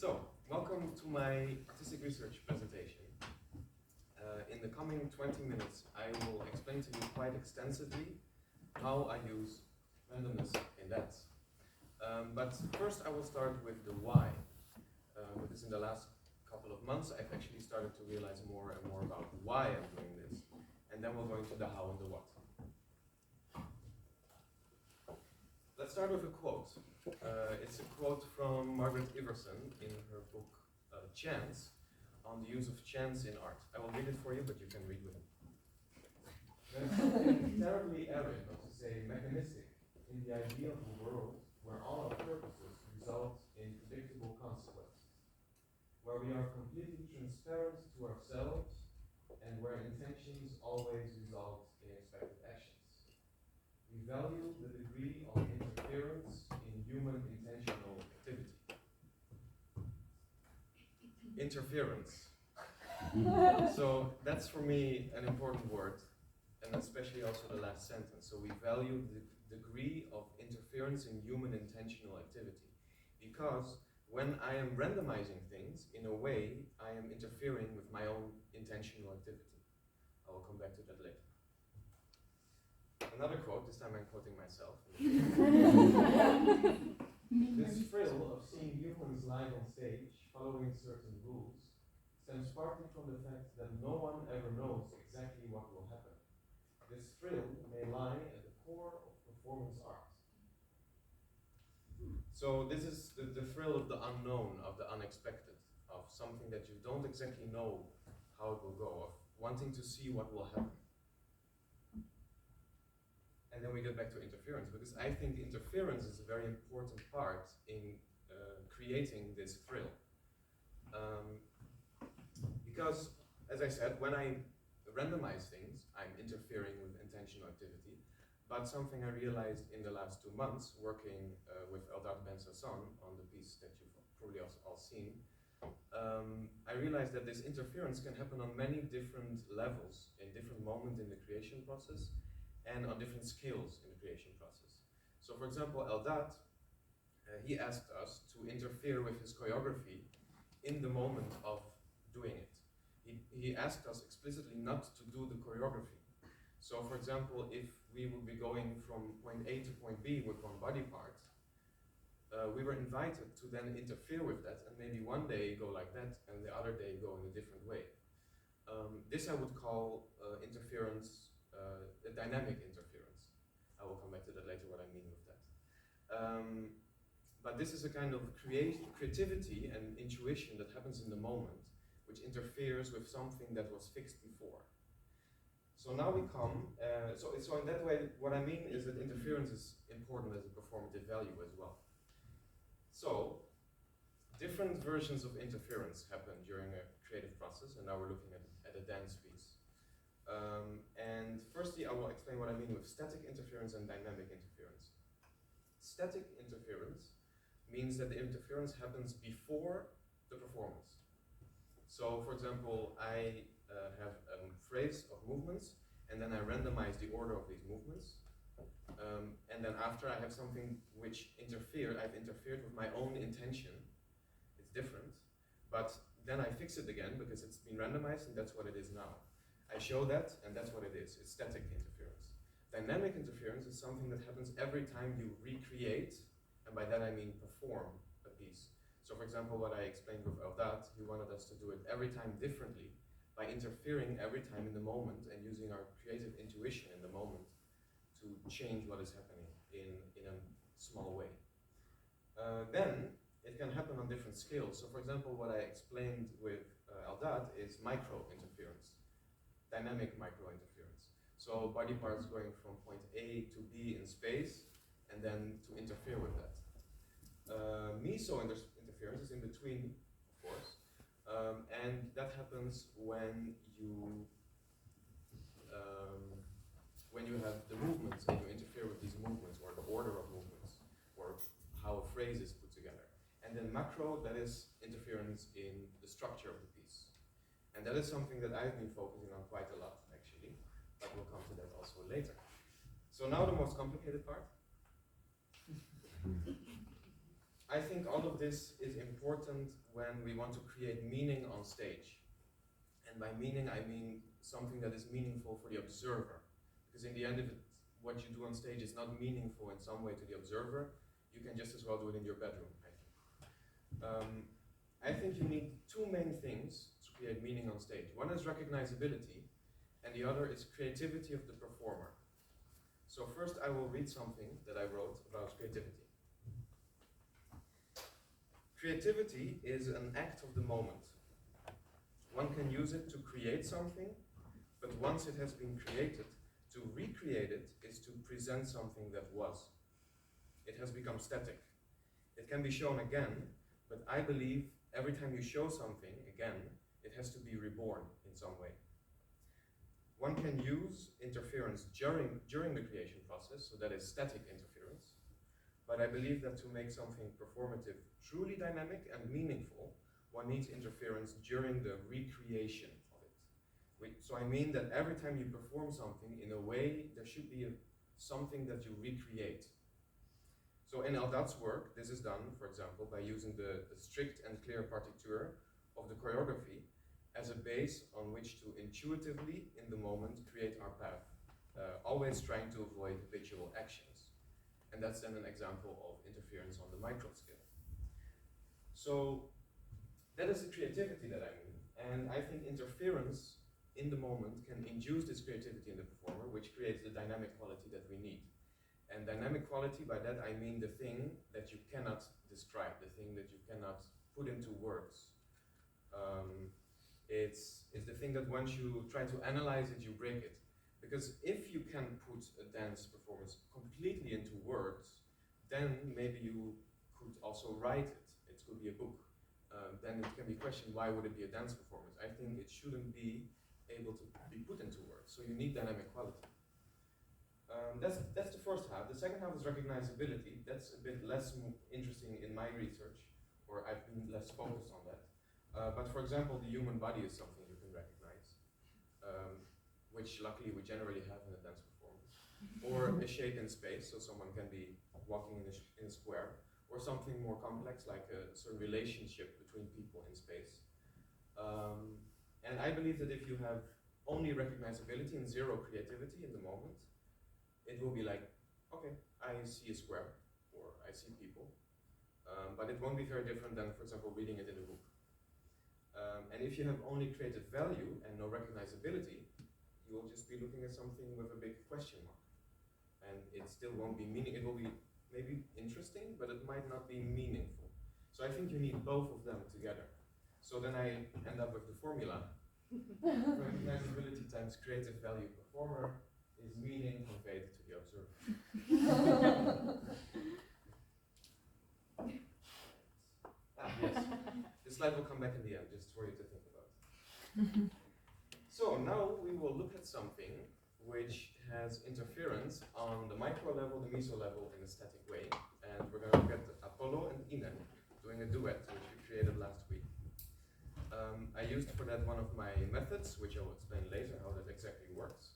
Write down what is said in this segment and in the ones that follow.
So, welcome to my artistic research presentation. In the coming 20 minutes, I will explain to you quite extensively how I use randomness in dance. But first I will start with the why. Because in the last couple of months, I've actually started to realize more and more about why I'm doing this. And then we'll go into the how and the what. Let's start with a quote. It's a quote from Margaret Iverson in her book Chance, on the use of chance in art. I will read it for you, but you can read with it. There's something terribly arid, not to say mechanistic, in the idea of a world where all our purposes result in predictable consequences, where we are completely transparent to ourselves, and where intentions always result in expected actions. We value the degree of interference in human intentional activity. Interference. So that's for me an important word, and especially also the last sentence. So we value the degree of interference in human intentional activity, because when I am randomizing things, in a way, I am interfering with my own intentional activity. I will come back to that later. Another quote, this time I'm quoting myself. This thrill of seeing humans live on stage, following certain rules, stems partly from the fact that no one ever knows exactly what will happen. This thrill may lie at the core of performance art. So this is the thrill of the unknown, of the unexpected, of something that you don't exactly know how it will go, of wanting to see what will happen. And then we get back to interference, because I think interference is a very important part in creating this thrill. Because, as I said, when I randomize things, I'm interfering with intentional activity. But something I realized in the last 2 months, working with Eldad Ben Sasson on the piece that you've probably also all seen, I realized that this interference can happen on many different levels, in different moments in the creation process, and on different scales in the creation process. So for example, Eldad, he asked us to interfere with his choreography in the moment of doing it. He asked us explicitly not to do the choreography. So for example, if we would be going from point A to point B with one body part, we were invited to then interfere with that, and maybe one day go like that, and the other day go in a different way. This I would call interference, a dynamic interference. I will come back to that later, what I mean with that. But this is a kind of creativity and intuition that happens in the moment, which interferes with something that was fixed before. So now we come, so in that way, what I mean is that interference is important as a performative value as well. So, different versions of interference happen during a creative process, and now we're looking at a dance piece. And firstly, I will explain what I mean with static interference and dynamic interference. Static interference means that the interference happens before the performance. So, for example, I have a phrase of movements, and then I randomize the order of these movements. And then after I have something which I've interfered with my own intention. It's different, but then I fix it again because it's been randomized and that's what it is now. I show that, and that's what it is. It's static interference. Dynamic interference is something that happens every time you recreate, and by that I mean perform a piece. So for example, what I explained with Eldad, he wanted us to do it every time differently by interfering every time in the moment and using our creative intuition in the moment to change what is happening in a small way. Then it can happen on different scales. So for example, what I explained with Eldad is micro interference. Dynamic micro-interference. So body parts going from point A to B in space, and then to interfere with that. Meso-interference is in between, of course, and that happens when you have the movements and you interfere with these movements, or the order of movements, or how a phrase is put together. And then macro, that is interference in the structure of the piece. And that is something that I've been focusing on quite a lot, actually, but we'll come to that also later. So now the most complicated part. I think all of this is important when we want to create meaning on stage. And by meaning, I mean something that is meaningful for the observer. Because in the end, if what you do on stage is not meaningful in some way to the observer, you can just as well do it in your bedroom, I think. I think you need two main things to create meaning on stage. One is recognizability, and the other is creativity of the performer. So first I will read something that I wrote about creativity. Creativity is an act of the moment. One can use it to create something, but once it has been created, to recreate it is to present something that was. It has become static. It can be shown again, but I believe every time you show something again, it has to be reborn in some way. One can use interference during the creation process, so that is static interference, but I believe that to make something performative truly dynamic and meaningful, one needs interference during the recreation of it. So I mean that every time you perform something, in a way, there should be something that you recreate. So in Eldad's work, this is done, for example, by using the strict and clear partiture of the choreography as a base on which to intuitively, in the moment, create our path, always trying to avoid habitual actions. And that's then an example of interference on the micro scale. So that is the creativity that I mean. And I think interference in the moment can induce this creativity in the performer, which creates the dynamic quality that we need. And dynamic quality, by that I mean the thing that you cannot describe, the thing that you cannot put into words. It's the thing that once you try to analyze it, you break it. Because if you can put a dance performance completely into words, then maybe you could also write it. It could be a book. Then it can be questioned, why would it be a dance performance? I think it shouldn't be able to be put into words. So you need dynamic quality. That's the first half. The second half is recognizability. That's a bit less interesting in my research, or I've been less focused on that. But for example, the human body is something you can recognize, which luckily we generally have in a dance performance. Or a shape in space, so someone can be walking in a square, or something more complex, like a sort of relationship between people in space. And I believe that if you have only recognizability and zero creativity in the moment, it will be like, okay, I see a square, or I see people, but it won't be very different than, for example, reading it in a book. And if you have only creative value and no recognizability, you will just be looking at something with a big question mark. And it still won't be it will be maybe interesting, but it might not be meaningful. So I think you need both of them together. So then I end up with the formula. Recognizability times creative value performer is meaning conveyed to the observer. Yes. This slide will come back in the end, just for you to think about. So now we will look at something which has interference on the micro level, the meso level in a static way. And we're going to look at Apollo and Ine doing a duet, which we created last week. I used for that one of my methods, which I will explain later how that exactly works.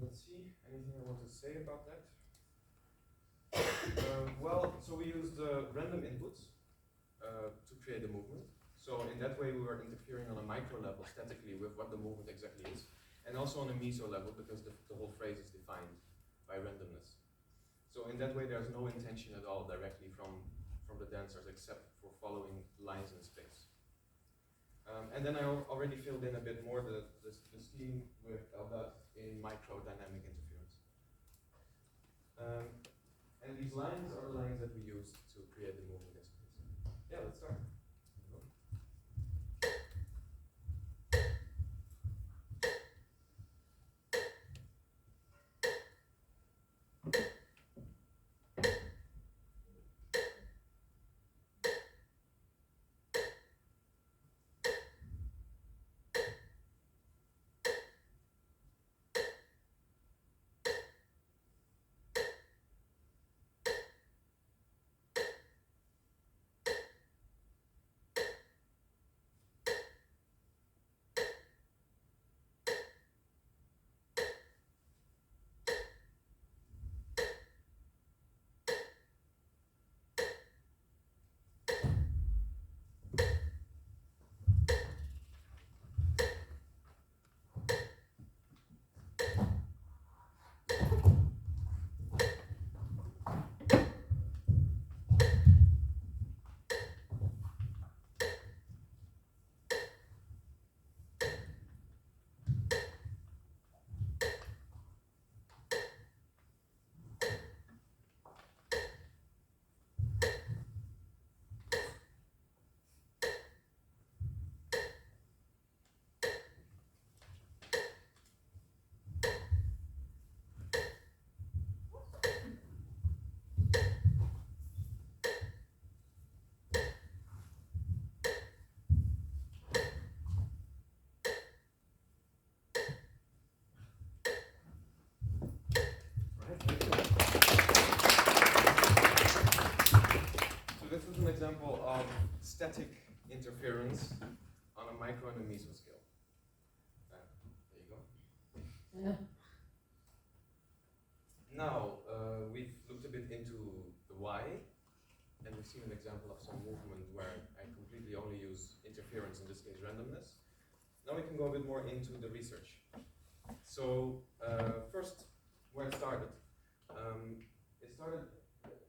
Let's see, anything I want to say about that? Well, so we used random inputs to create a movement. So in that way we were interfering on a micro level statically with what the movement exactly is. And also on a meso level, because the whole phrase is defined by randomness. So in that way there's no intention at all directly from the dancers except for following lines in space. And then I already filled in a bit more the scheme with Eldad in microdynamic interference. And these lines are the lines that we use to create the movement in space. Yeah, let's start. example of static interference on a micro and a meso scale. There you go. Yeah. Now, we've looked a bit into the why, and we've seen an example of some movement where I completely only use interference, in this case randomness. Now we can go a bit more into the research. So, first, where it started.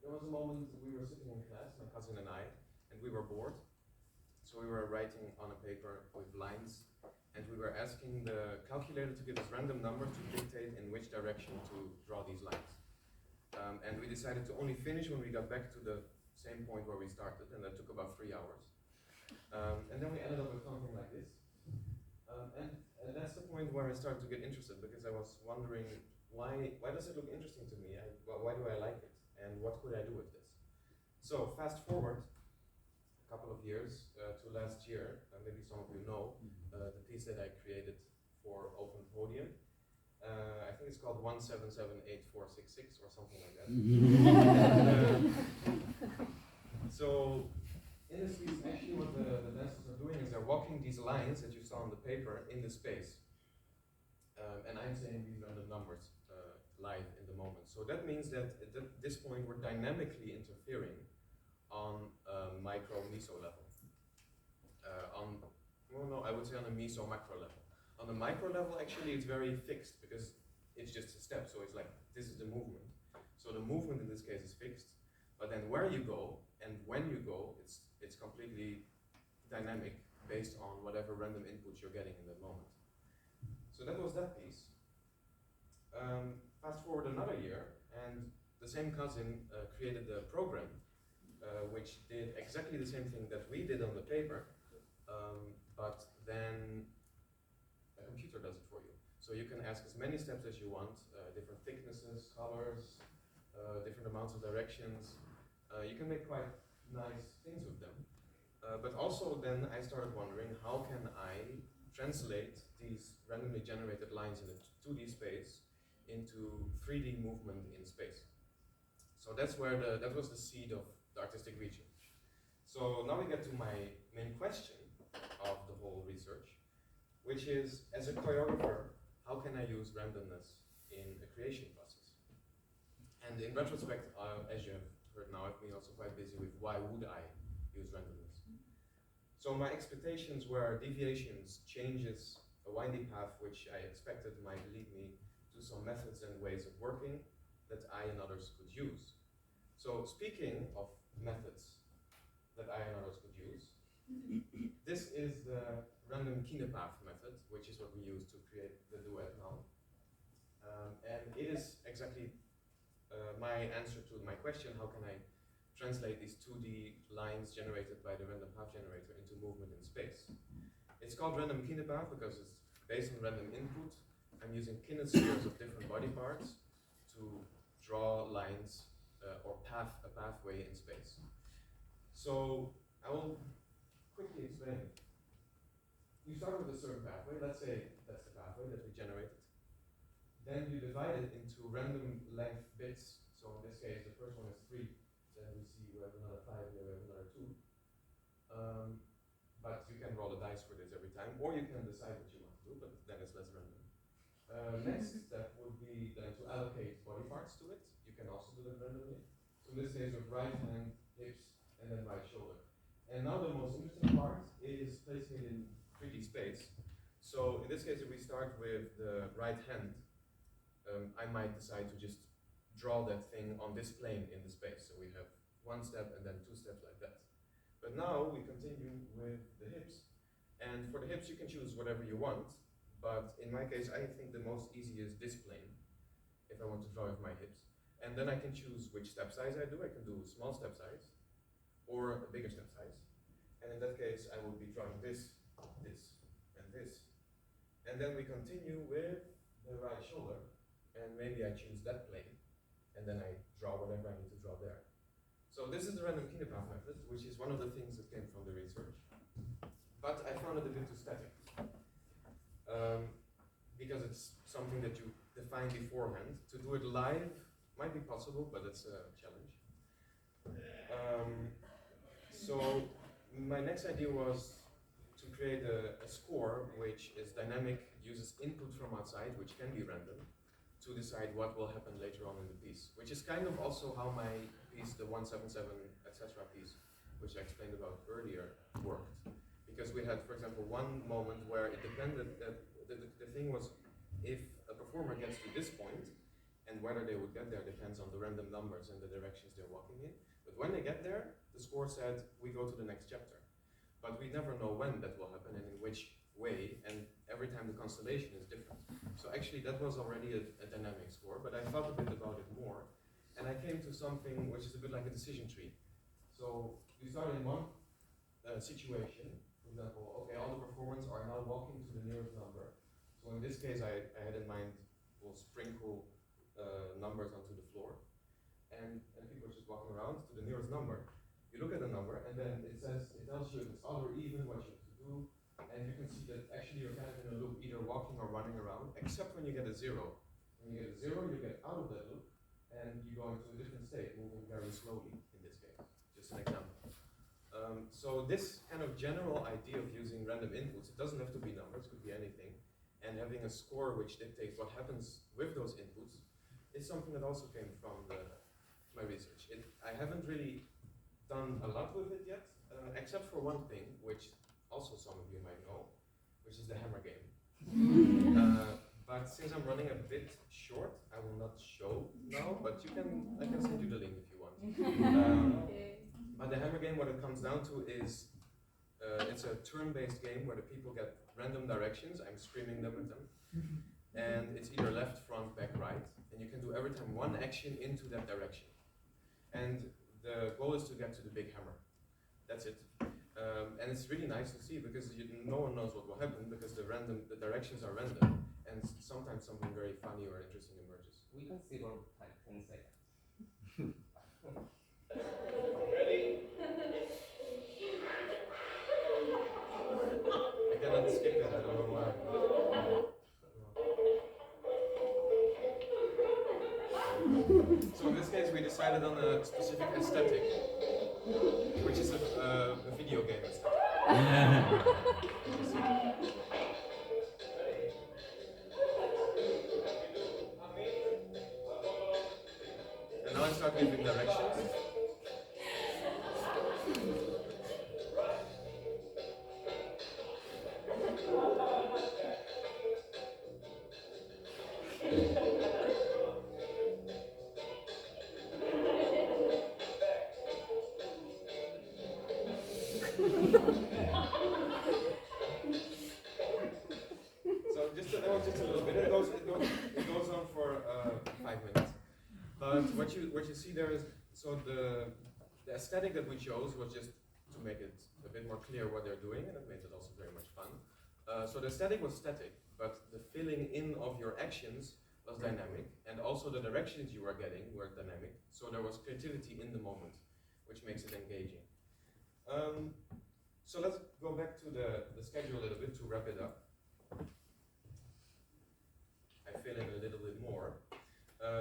There was a moment we were sitting in class, my cousin and I, and we were bored. So we were writing on a paper with lines, and we were asking the calculator to give us random numbers to dictate in which direction to draw these lines. And we decided to only finish when we got back to the same point where we started, and that took about 3 hours. And then we ended up with something like this. And that's the point where I started to get interested, because I was wondering, why does it look interesting to me? Why do I like it? And what could I do with this? So fast forward a couple of years to last year, maybe some of you know, the piece that I created for Open Podium. I think it's called 1778466 or something like that. So in this piece, actually what the dancers are doing is they're walking these lines that you saw on the paper in the space. And I'm saying these random numbers live in the moment. So that means that at this point we're dynamically interfering on a micro-meso level. I would say on a meso-macro level. On the micro level, actually, it's very fixed because it's just a step. So it's like, this is the movement. So the movement in this case is fixed, but then where you go and when you go, it's completely dynamic based on whatever random inputs you're getting in that moment. So that was that piece. Fast forward another year, and the same cousin created a program which did exactly the same thing that we did on the paper, but then a computer does it for you. So you can ask as many steps as you want, different thicknesses, colors, different amounts of directions. You can make quite nice things with them. But also then I started wondering, how can I translate these randomly generated lines in a 2D space into 3D movement in space? So that's where that was the seed of the artistic region. So now we get to my main question of the whole research, which is, as a choreographer, how can I use randomness in a creation process? And in retrospect, as you have heard now, I've been also quite busy with why would I use randomness. So my expectations were deviations, changes, a windy path which I expected might lead me to some methods and ways of working that I and others could use. So speaking of methods that I and others could use, this is the random kinepath method, which is what we use to create the duet now. And it is exactly my answer to my question, how can I translate these 2D lines generated by the random path generator into movement in space? It's called random kinepath because it's based on random input. I'm using kinespheres of different body parts to draw lines or a pathway in space. So I will quickly explain it. You start with a certain pathway, let's say that's the pathway that we generated. Then you divide it into random length bits. So in this case, the first one is 3. Then we see we have another 5, here we have another 2. But you can roll the dice for this every time, or you can decide what you want to do, but then it's less random. Next step would be then to allocate body parts to it. You can also do that randomly. So in this case, with right hand, hips, and then right shoulder. And now the most interesting part is placing it in 3D space. So in this case, if we start with the right hand, I might decide to just draw that thing on this plane in the space. So we have 1 step and then 2 steps like that. But now we continue with the hips. And for the hips, you can choose whatever you want. But in my case, I think the most easy is this plane, if I want to draw with my hips. And then I can choose which step size I do. I can do a small step size or a bigger step size. And in that case, I would be drawing this, this, and this. And then we continue with the right shoulder. And maybe I choose that plane. And then I draw whatever I need to draw there. So this is the random kinepath method, which is one of the things that came from the research. But I found it a bit too static. Because it's something that you define beforehand. To do it live might be possible, but it's a challenge. my next idea was to create a score which is dynamic, uses input from outside, which can be random, to decide what will happen later on in the piece, which is kind of also how my piece, the 177, etc. piece, which I explained about earlier, worked. Because we had, for example, one moment where it depended, that the thing was, if a performer gets to this point, and whether they would get there depends on the random numbers and the directions they're walking in. But when they get there, the score said, we go to the next chapter. But we never know when that will happen and in which way, and every time the constellation is different. So actually that was already a dynamic score, but I thought a bit about it more, and I came to something which is a bit like a decision tree. So we started in one situation, for example, okay, all the performers are now walking to the nearest number. So in this case, I had in mind, we'll sprinkle numbers onto the floor, and people are just walking around to the nearest number. You look at the number, and then it tells you if it's odd or even, what you have to do, and you can see that actually you're kind of in a loop, either walking or running around, except when you get a zero. When you get a zero, you get out of that loop, and you go into a different state, moving very slowly, in this case. Just an example. So this kind of general idea of using random inputs, it doesn't have to be numbers, it could be anything, and having a score which dictates what happens with those inputs, is something that also came from my research. I haven't really done a lot with it yet, except for one thing, which also some of you might know, which is the hammer game. But since I'm running a bit short, I will not show now, but I can send you the link if you want. But the hammer game, what it comes down to is, it's a turn-based game where the people get random directions, I'm screaming them at them, and it's either left, front, back, right, and you can do every time one action into that direction. And the goal is to get to the big hammer. That's it. And it's really nice to see because no one knows what will happen because the directions are random, and sometimes something very funny or interesting emerges. We can see one time 10 seconds. Ready? I cannot skip it, I don't know why. So in this case we decided on a specific aesthetic, which is a video game aesthetic. And now I start giving directions. Just a little bit. It goes on for 5 minutes. But what you see there is, so the aesthetic that we chose was just to make it a bit more clear what they're doing, and it made it also very much fun. So the aesthetic was static, but the filling in of your actions was dynamic, and also the directions you were getting were dynamic. So there was creativity in the moment, which makes it engaging. So let's go back to the schedule a little bit to wrap it up. I fill in a little bit more.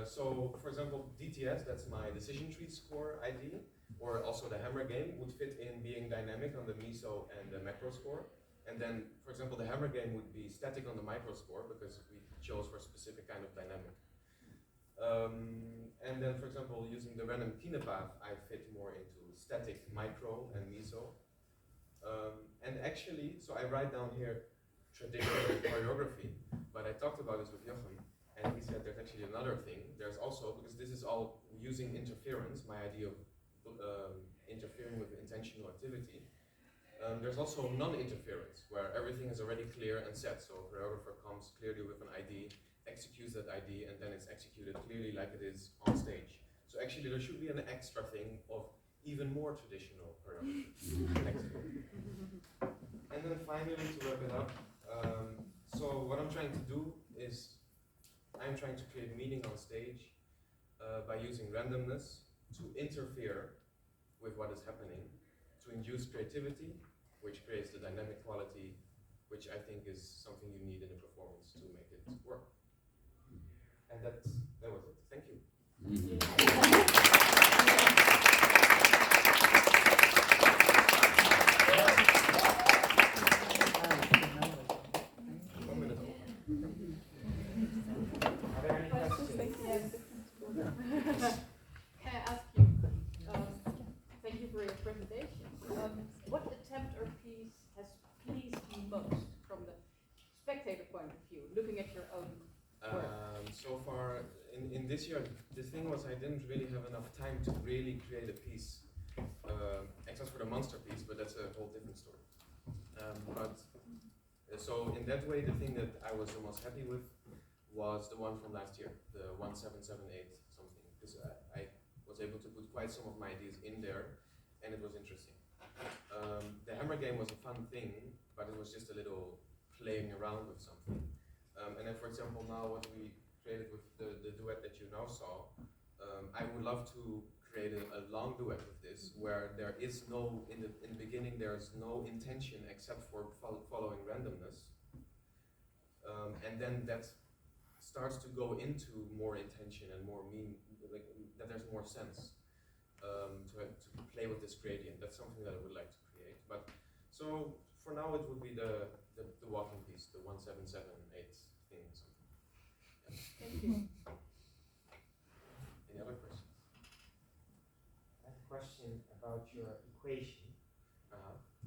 So, for example, DTS, that's my decision tree score ID, or also the hammer game, would fit in being dynamic on the meso and the macro score. And then, for example, the hammer game would be static on the micro score because we chose for a specific kind of dynamic. And then, for example, using the random Kine path, I fit more into static micro and meso. And actually, so I write down here traditional choreography, but I talked about this with Jochem, and he said there's actually another thing. There's also, because this is all using interference, my idea of interfering with intentional activity, there's also non-interference, where everything is already clear and set. So a choreographer comes clearly with an ID, executes that ID, and then it's executed clearly like it is on stage. So actually there should be an extra thing of even more traditional choreography next to it. And then finally, to wrap it up, so what I'm trying to do is I'm trying to create meaning on stage by using randomness to interfere with what is happening, to induce creativity, which creates the dynamic quality, which I think is something you need in a performance to make it work. And that was it. Thank you. most from the spectator point of view, looking at your own work? So far, in this year, the thing was I didn't really have enough time to really create a piece, except for the monster piece, but that's a whole different story. So in that way, the thing that I was the most happy with was the one from last year, the 1778 something, because I was able to put quite some of my ideas in there, and it was interesting. The hammer game was a fun thing, but it was just a little playing around with something. And then, for example, now what we created with the duet that you now saw, I would love to create a long duet with this, where there is no, in the beginning, there's no intention except for following randomness. And then that starts to go into more intention and more meaning, like, that there's more sense to play with this gradient. That's something that I would like to create. But so for now, it would be the walking piece, the 1778 thing. Something. Yeah. Thank you. Any other questions? I have a question about your equation.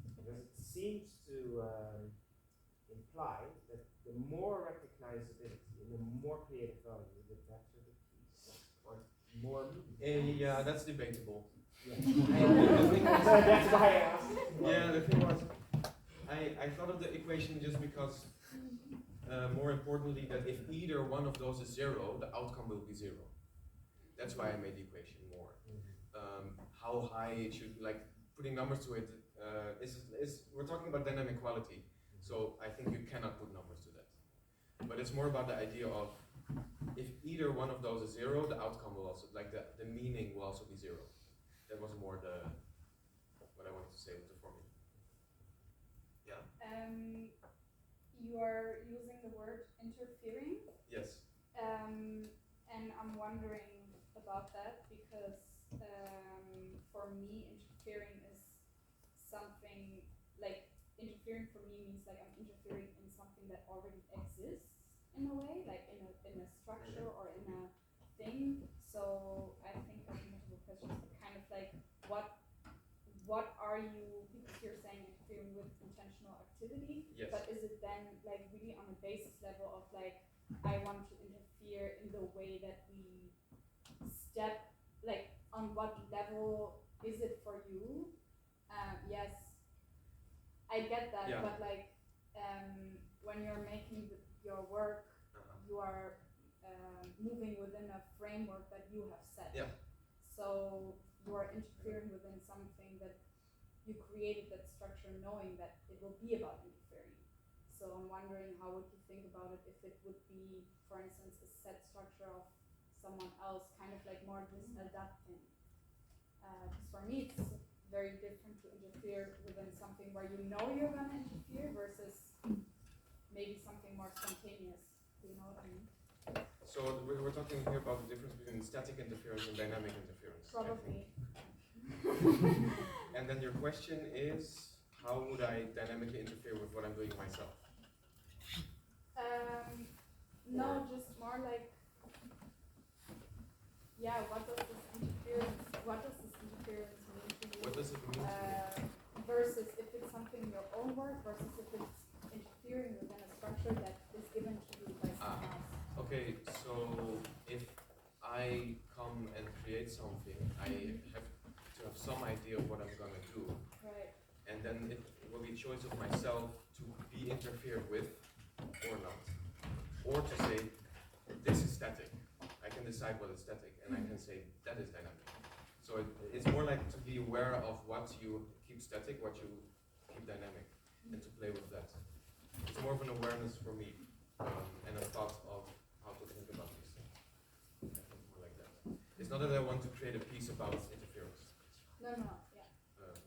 Because it seems to imply that the more recognizability and the more creative value, the better the piece, or more meaning. Yeah, that's debatable. Yeah. So that's why I asked. Yeah, the thing was, I thought of the equation just because, more importantly, that if either one of those is zero, the outcome will be zero. That's why I made the equation more. How high it should, like, putting numbers to it, we're talking about dynamic quality, so I think you cannot put numbers to that. But it's more about the idea of, if either one of those is zero, the outcome will also, like the meaning will also be zero. That was more what I wanted to say with the formula. Yeah? You are using the word interfering. Yes. And I'm wondering about that because for me interfering is something like interfering for me means like I'm interfering in something that already exists in a way, like in a structure or in a thing. So I think there's multiple questions, kind of like what are you, because you're saying interfering with intentional activity, Yes. but is it then like really on a basis level of like I want to interfere in the way that we step, like on what level is it for you? Yes, I get that, Yeah. but like when you're making your work, you are moving within a framework that you have set. Yeah. So you are interfering within something that you created, that structure, knowing that it will be about interfering. So I'm wondering, how would you think about it if it would be, for instance, a set structure of someone else, kind of like more this adapting. Because for me, it's very different to interfere within something where you know you're going to interfere versus maybe something more spontaneous. Do you know what I mean? So we're talking here about the difference between static interference and dynamic interference. Probably. And then your question is, how would I dynamically interfere with what I'm doing myself? No, just more like, yeah, what does this interference mean to you? What does it mean to me? Versus if it's something in your own work, versus if it's interfering within a structure that is given to you by someone else. Okay, so if I come and create something, I have to have some idea of what I'm going to do. Right. And then it will be a choice of myself to be interfered with or not. Or to say, this is static. I can decide what is static, and I can say, that is dynamic. So it's more like to be aware of what you keep static, what you keep dynamic, and to play with that. It's more of an awareness for me, and a thought of how to think about these things. I think more like that. It's not that I want to create a piece about interference. No, yeah.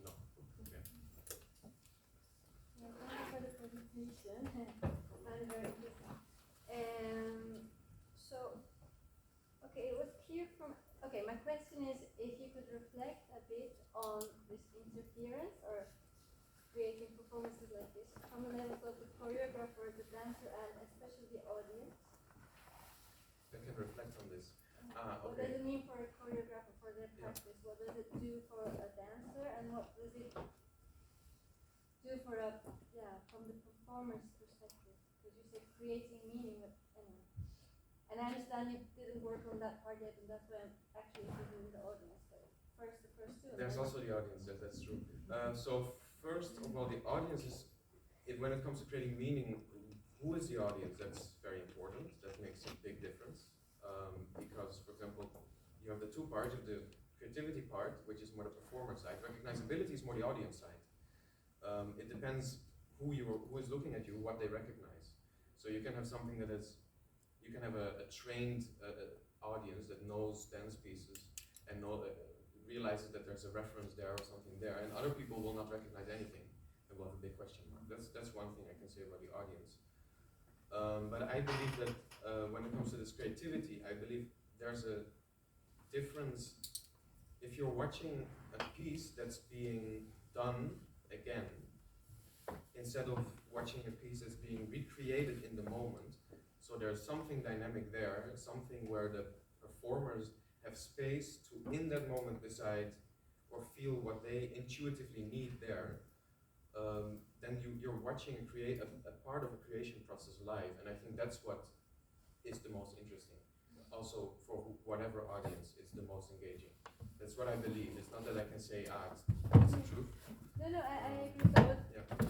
No. Yeah. Thank you for the presentation. I'm very interested. Okay, it was clear from. Okay, my question is if you could reflect a bit on this interference or creating performances like this from the levels of the choreographer, the dancer, and especially the audience. I can reflect on this. What does it mean for a choreographer for their practice? What does it do for a dancer, and what does it do for from the performer? performer's perspective, because you said creating meaning, but anyway. And I understand you didn't work on that part yet, and that's why I'm actually thinking in the audience. So first the first two. There's also the audience, that's true. So first of all, the audience is, when it comes to creating meaning, who is the audience? That's very important. That makes a big difference. Because, for example, you have the two parts of the creativity part, which is more the performer side. Recognizability is more the audience side. It depends who is looking at you, what they recognize. So you can have something that is, you can have a trained audience that knows dance pieces and realizes that there's a reference there or something there, and other people will not recognize anything and will have a big question mark. That's one thing I can say about the audience. But I believe that when it comes to this creativity, I believe there's a difference. If you're watching a piece that's being done again, instead of watching a piece that's being recreated in the moment, so there's something dynamic there, something where the performers have space to, in that moment, decide or feel what they intuitively need there, then you're watching a part of a creation process live, and I think that's what is the most interesting. Also, for whatever audience, it's the most engaging. That's what I believe. It's not that I can say, it's the truth. No, I agree. So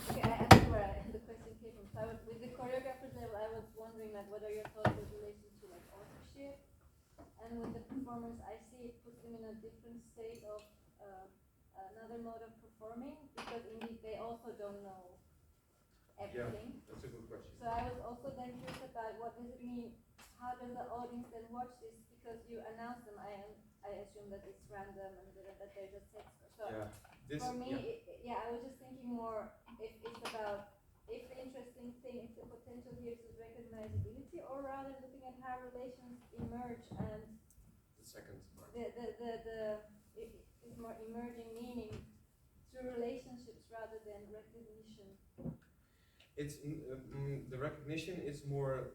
okay, I asked where the question came from. So with the choreographer's level, I was wondering like, what are your thoughts in relation to like authorship? And with the performers, I see it puts them in a different state of another mode of performing, because indeed they also don't know everything. Yeah, that's a good question. So I was also then curious about what does it mean? How does the audience then watch this? Because you announce them, I assume that it's random and that they're just text. So for me, I was just thinking more if it's about if the interesting thing, if the potential here is recognizability, or rather looking at how relations emerge and the second part. Is more emerging meaning through relationships rather than recognition. It's the recognition is more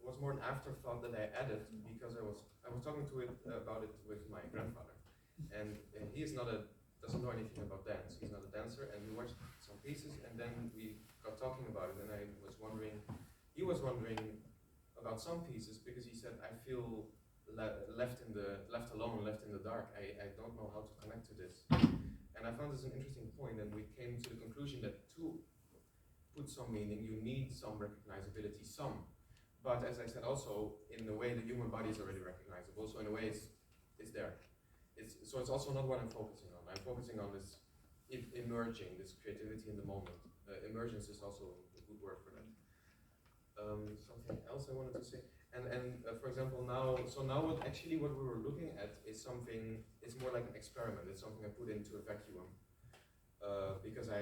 was more an afterthought that I added because I was talking about it with my grandfather, and he is doesn't know anything about dance. He's not a dancer, and we watched some pieces, and then we got talking about it, and he was wondering about some pieces because he said, I feel left alone, left in the dark. I don't know how to connect to this. And I found this an interesting point, and we came to the conclusion that to put some meaning, you need some recognizability, But as I said also, in a way the human body is already recognizable, so in a way it's there. So it's also not what I'm focusing on. I'm focusing on this emerging, this creativity in the moment. Emergence is also a good word for that. Something else I wanted to say. And for example, now what we were looking at is something, it's more like an experiment. It's something I put into a vacuum because I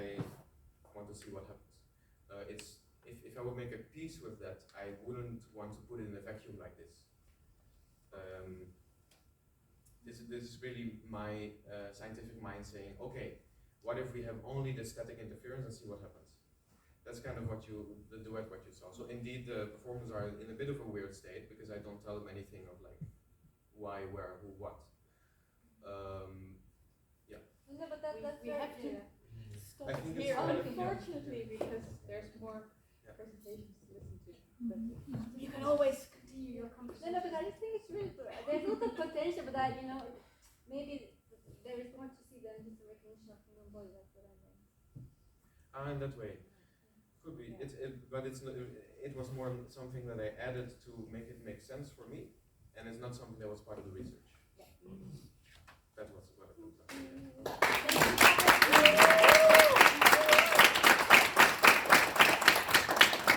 want to see what happens. If I would make a piece with that, I wouldn't want to put it in a vacuum like this. This is really my scientific mind saying, okay, what if we have only the static interference and see what happens? That's kind of what you saw. So indeed, the performers are in a bit of a weird state because I don't tell them anything of like why, where, who, what. No, but that's we have to stop I think here, it's unfortunately, because there's more presentations to listen to. But you can always continue your conversation. No, but I just think it's really good. There's a lot of potential, but that maybe there is more to see than just the recognition of human body. That's what I mean. In that way, could be. It was more something that I added to make it make sense for me, and it's not something that was part of the research.